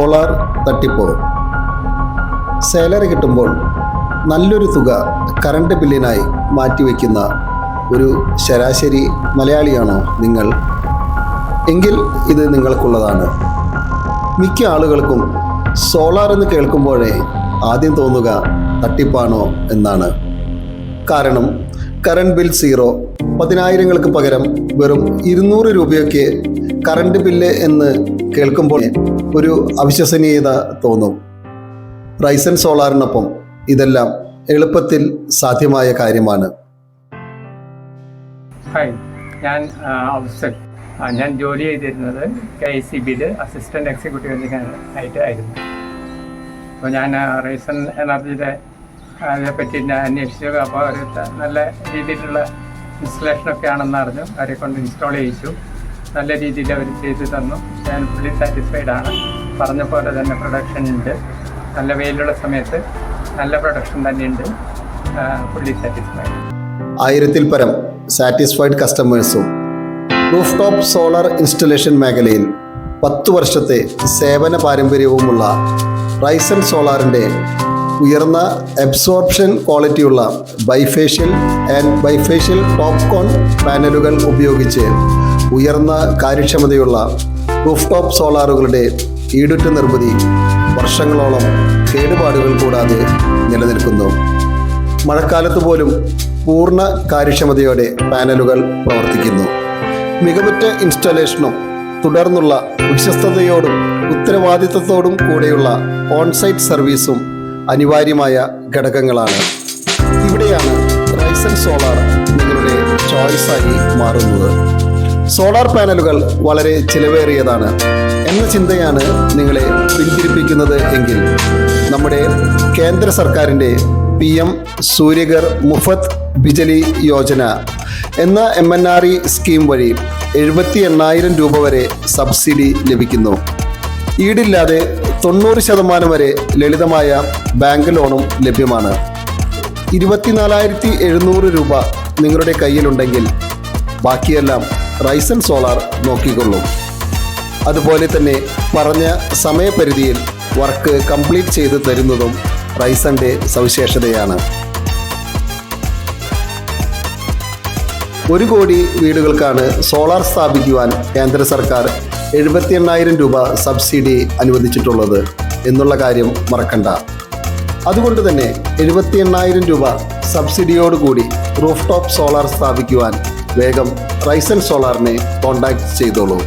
Solar തട്ടിപ്പ്. Salary കിട്ടുമ്പോൾ നല്ലൊരു തുക കറണ്ട് ബില്ലിനായി മാറ്റിവെക്കുന്ന ഒരു ശരാശരി മലയാളിയാണോ നിങ്ങൾ? എങ്കിൽ ഇത് നിങ്ങൾക്കുള്ളതാണ്. മിക്ക ആളുകൾക്കും സോളാർ എന്ന് കേൾക്കുമ്പോഴേ ആദ്യം തോന്നുക തട്ടിപ്പാണോ എന്നാണ്. കാരണം കറണ്ട് ബിൽ സീറോ, 10,000-ങ്ങൾക്ക് പകരം വെറും 200 രൂപയൊക്കെ കറണ്ട് ബില്ല് എന്ന് കേൾക്കുമ്പോൾ ഒരു അവിശ്വസനീയത തോന്നും. റൈസൻ സോളാറിനൊപ്പം ഇതെല്ലാം എളുപ്പത്തിൽ സാധ്യമായ കാര്യമാണ്. ഹായ്, ഞാൻ അഫ്സൽ. ഞാൻ ജോലി ചെയ്തിരുന്നത് KICBയിൽ അസിസ്റ്റൻറ്റ് എക്സിക്യൂട്ടീവ് എഞ്ചിനീയർ ആയിരുന്നു. അപ്പോൾ ഞാൻ റൈസൻ എനർജിയുടെ അതിനെപ്പറ്റി അന്വേഷിച്ചു. അപ്പോൾ ഒരു നല്ല രീതിയിലുള്ള ഇൻസ്റ്റലേഷനൊക്കെ ആണെന്ന് അറിഞ്ഞു. അവരെ കൊണ്ട് ഇൻസ്റ്റാൾ ചെയ്യിച്ചു. നല്ല രീതിയിൽ അവർ ചെയ്തു തന്നു. ഞാൻ ഫുള്ളി സാറ്റിസ്ഫൈഡ് ആണ്. പറഞ്ഞ പോലെ തന്നെ പ്രൊഡക്ഷൻ ഉണ്ട്. നല്ല വെയിലുള്ള സമയത്ത് നല്ല പ്രൊഡക്ഷൻ തന്നെയുണ്ട്. Fully satisfied. 1000-ൽ പരം സാറ്റിസ്ഫൈഡ് കസ്റ്റമേഴ്സും റൂഫ് ടോപ്പ് സോളാർ ഇൻസ്റ്റലേഷൻ മേഖലയിൽ 10 വർഷത്തെ സേവന പാരമ്പര്യവുമുള്ള റൈസൻ സോളാറിൻ്റെ ഉയർന്ന അബ്സോർപ്ഷൻ ക്വാളിറ്റിയുള്ള ബൈഫേഷ്യൽ ആൻഡ് ബൈഫേഷ്യൽ ടോപ്കോൺ പാനലുകൾ ഉപയോഗിച്ച് ഉയർന്ന കാര്യക്ഷമതയുള്ള റൂഫ് ടോപ്പ് സോളാറുകളുടെ ഈടുറ്റ നിർമ്മിതി വർഷങ്ങളോളം കേടുപാടുകൾ കൂടാതെ നിലനിൽക്കുന്നു. മഴക്കാലത്ത് പോലും പൂർണ്ണ കാര്യക്ഷമതയോടെ പാനലുകൾ പ്രവർത്തിക്കുന്നു. മികവുറ്റ ഇൻസ്റ്റലേഷനും തുടർന്നുള്ള വിശ്വസ്തയോടും ഉത്തരവാദിത്തത്തോടും കൂടെയുള്ള ഓൺസൈറ്റ് സർവീസും അനിവാര്യമായ ഘടകങ്ങളാണ്. ഇവിടെയാണ് റൈസൻ സോളാർ നിങ്ങളുടെ ചോയ്സായി മാറുന്നത്. സോളാർ പാനലുകൾ വളരെ ചിലവേറിയതാണ് എന്ന ചിന്തയാണ് നിങ്ങളെ പിന്തിരിപ്പിക്കുന്നത് എങ്കിൽ നമ്മുടെ കേന്ദ്ര സർക്കാരിൻ്റെ PM സൂര്യഘർ മുഫത് ബിജലി യോജന എന്ന MNRE സ്കീം വഴി 78,000 രൂപ വരെ സബ്സിഡി ലഭിക്കുന്നു. ഈടില്ലാതെ 90% വരെ ലളിതമായ ബാങ്ക് ലോണും ലഭ്യമാണ്. 24,700 രൂപ നിങ്ങളുടെ കയ്യിലുണ്ടെങ്കിൽ ബാക്കിയെല്ലാം റൈസൻ സോളാർ നോക്കിക്കൊള്ളും. അതുപോലെ തന്നെ പറഞ്ഞ സമയപരിധിയിൽ വർക്ക് കംപ്ലീറ്റ് ചെയ്ത് തരുന്നതും റൈസൻ്റെ സവിശേഷതയാണ്. 1 കോടി വീടുകൾക്കാണ് സോളാർ സ്ഥാപിക്കുവാൻ കേന്ദ്ര സർക്കാർ 78,000 രൂപ സബ്സിഡി അനുവദിച്ചിട്ടുള്ളത് എന്നുള്ള കാര്യം മറക്കണ്ട. അതുകൊണ്ട് തന്നെ 78,000 രൂപ സബ്സിഡിയോടുകൂടി റൂഫ് ടോപ്പ് സോളാർ സ്ഥാപിക്കുവാൻ വേഗം റൈസൻ സോളാറിനെ കോൺടാക്ട് ചെയ്തോളൂ.